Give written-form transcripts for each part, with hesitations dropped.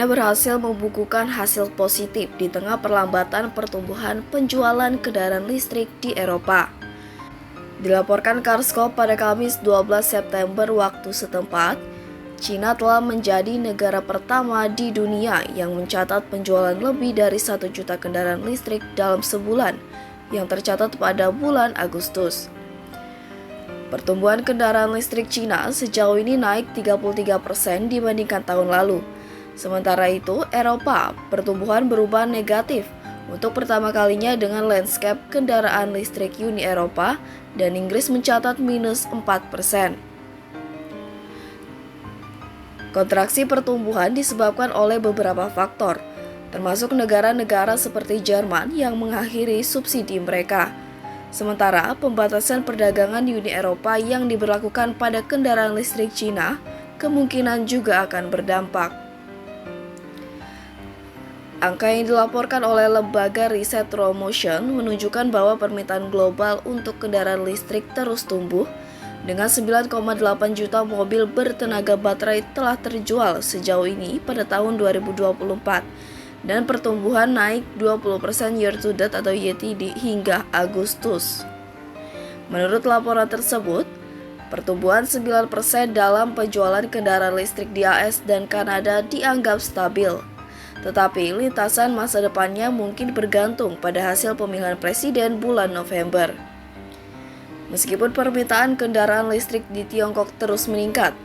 China berhasil membukukan hasil positif di tengah perlambatan pertumbuhan penjualan kendaraan listrik di Eropa. Dilaporkan Carscope pada Kamis 12 September waktu setempat, China telah menjadi negara pertama di dunia yang mencatat penjualan lebih dari 1 juta kendaraan listrik dalam sebulan, yang tercatat pada bulan Agustus. Pertumbuhan kendaraan listrik China sejauh ini naik 33% dibandingkan tahun lalu. Sementara itu, Eropa pertumbuhan berubah negatif untuk pertama kalinya dengan landscape kendaraan listrik Uni Eropa dan Inggris mencatat minus 4%. Kontraksi pertumbuhan disebabkan oleh beberapa faktor, termasuk negara-negara seperti Jerman yang mengakhiri subsidi mereka. Sementara pembatasan perdagangan Uni Eropa yang diberlakukan pada kendaraan listrik China kemungkinan juga akan berdampak. Angka yang dilaporkan oleh lembaga riset Romotion menunjukkan bahwa permintaan global untuk kendaraan listrik terus tumbuh, dengan 9,8 juta mobil bertenaga baterai telah terjual sejauh ini pada tahun 2024, dan pertumbuhan naik 20% year to date atau YTD hingga Agustus. Menurut laporan tersebut, pertumbuhan 9% dalam penjualan kendaraan listrik di AS dan Kanada dianggap stabil. Tetapi lintasan masa depannya mungkin bergantung pada hasil pemilihan presiden bulan November. Meskipun permintaan kendaraan listrik di Tiongkok terus meningkat,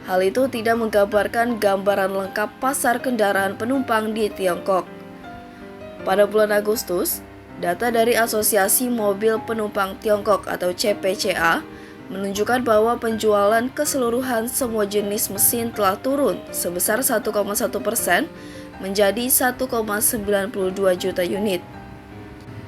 hal itu tidak menggambarkan gambaran lengkap pasar kendaraan penumpang di Tiongkok. Pada bulan Agustus, data dari Asosiasi Mobil Penumpang Tiongkok atau CPCA menunjukkan bahwa penjualan keseluruhan semua jenis mesin telah turun sebesar 1,1% menjadi 1,92 juta unit.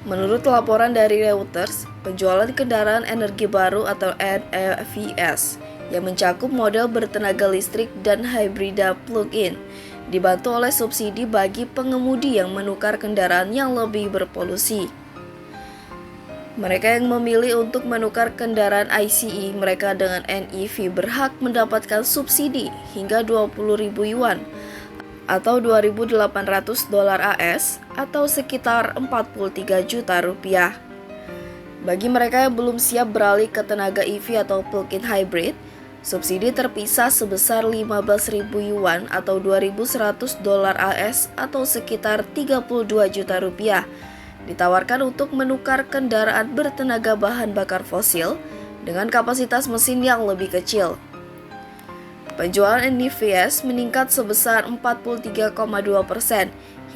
Menurut laporan dari Reuters, penjualan kendaraan energi baru atau NEVs yang mencakup model bertenaga listrik dan hibrida plug-in dibantu oleh subsidi bagi pengemudi yang menukar kendaraan yang lebih berpolusi. Mereka yang memilih untuk menukar kendaraan ICE mereka dengan NEV berhak mendapatkan subsidi hingga 20.000 yuan atau 2.800 dolar AS atau sekitar 43 juta rupiah. Bagi mereka yang belum siap beralih ke tenaga EV atau plug-in hybrid, subsidi terpisah sebesar 15.000 yuan atau 2.100 dolar AS atau sekitar 32 juta rupiah ditawarkan untuk menukar kendaraan bertenaga bahan bakar fosil dengan kapasitas mesin yang lebih kecil. Penjualan NEVs meningkat sebesar 43,2%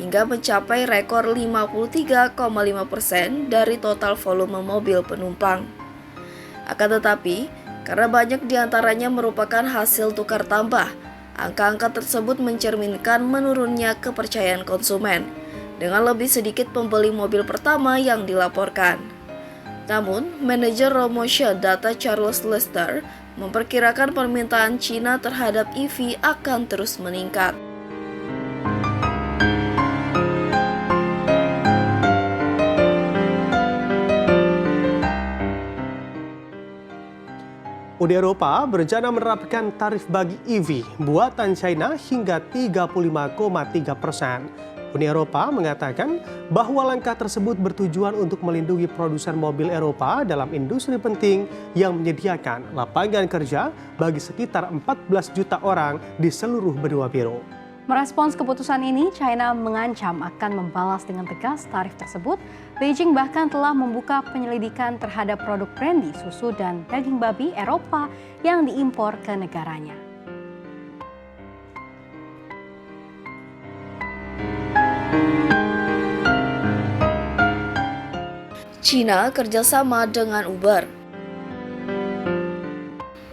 hingga mencapai rekor 53,5% dari total volume mobil penumpang. Akan tetapi, karena banyak diantaranya merupakan hasil tukar tambah, angka-angka tersebut mencerminkan menurunnya kepercayaan konsumen, dengan lebih sedikit pembeli mobil pertama yang dilaporkan. Namun, manajer Romotion Data Charles Lester memperkirakan permintaan China terhadap EV akan terus meningkat. Uni Eropa berencana menerapkan tarif bagi EV buatan China hingga 35,3%. Uni Eropa mengatakan bahwa langkah tersebut bertujuan untuk melindungi produsen mobil Eropa dalam industri penting yang menyediakan lapangan kerja bagi sekitar 14 juta orang di seluruh benua biru. Merespons keputusan ini, China mengancam akan membalas dengan tegas tarif tersebut. Beijing bahkan telah membuka penyelidikan terhadap produk brandy, susu, dan daging babi Eropa yang diimpor ke negaranya. China kerjasama dengan Uber.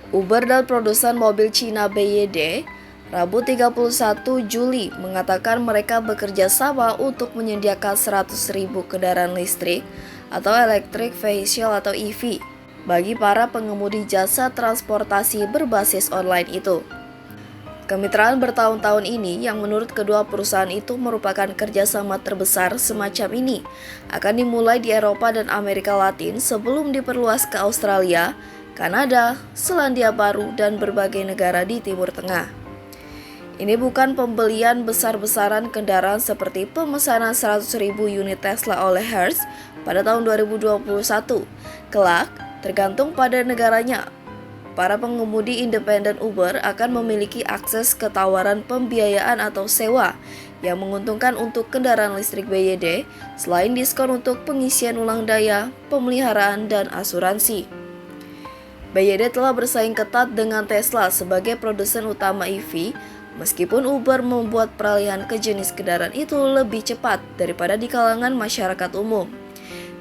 Uber dan produsen mobil China BYD Rabu 31 Juli mengatakan mereka bekerja sama untuk menyediakan 100.000 kendaraan listrik atau electric vehicle atau EV bagi para pengemudi jasa transportasi berbasis online itu. Kemitraan bertahun-tahun ini yang menurut kedua perusahaan itu merupakan kerjasama terbesar semacam ini akan dimulai di Eropa dan Amerika Latin sebelum diperluas ke Australia, Kanada, Selandia Baru, dan berbagai negara di Timur Tengah. Ini bukan pembelian besar-besaran kendaraan seperti pemesanan 100.000 unit Tesla oleh Hertz pada tahun 2021. Kelak, tergantung pada negaranya. Para pengemudi independen Uber akan memiliki akses ke tawaran pembiayaan atau sewa yang menguntungkan untuk kendaraan listrik BYD, selain diskon untuk pengisian ulang daya, pemeliharaan, dan asuransi. BYD telah bersaing ketat dengan Tesla sebagai produsen utama EV, meskipun Uber membuat peralihan ke jenis kendaraan itu lebih cepat daripada di kalangan masyarakat umum.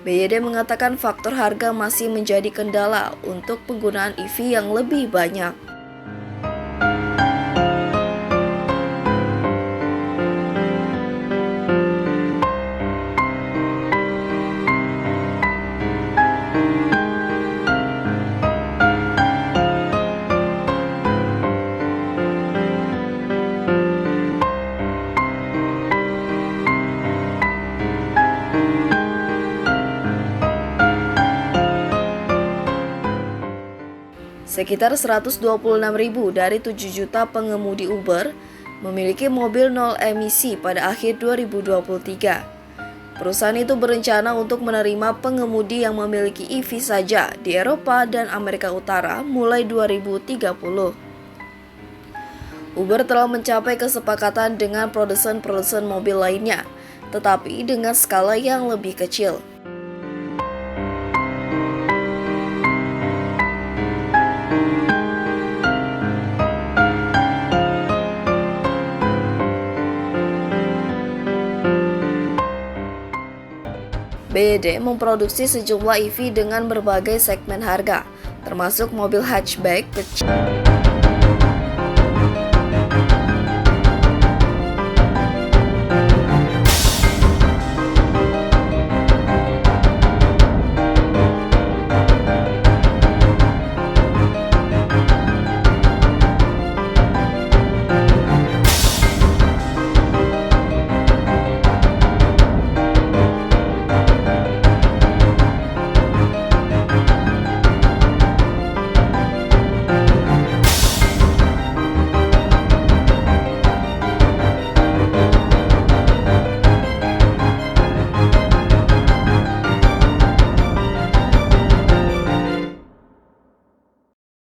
BYD mengatakan faktor harga masih menjadi kendala untuk penggunaan EV yang lebih banyak. Sekitar 126.000 dari 7 juta pengemudi Uber memiliki mobil nol emisi pada akhir 2023. Perusahaan itu berencana untuk menerima pengemudi yang memiliki EV saja di Eropa dan Amerika Utara mulai 2030. Uber telah mencapai kesepakatan dengan produsen-produsen mobil lainnya, tetapi dengan skala yang lebih kecil. BYD memproduksi sejumlah EV dengan berbagai segmen harga, termasuk mobil hatchback kecil.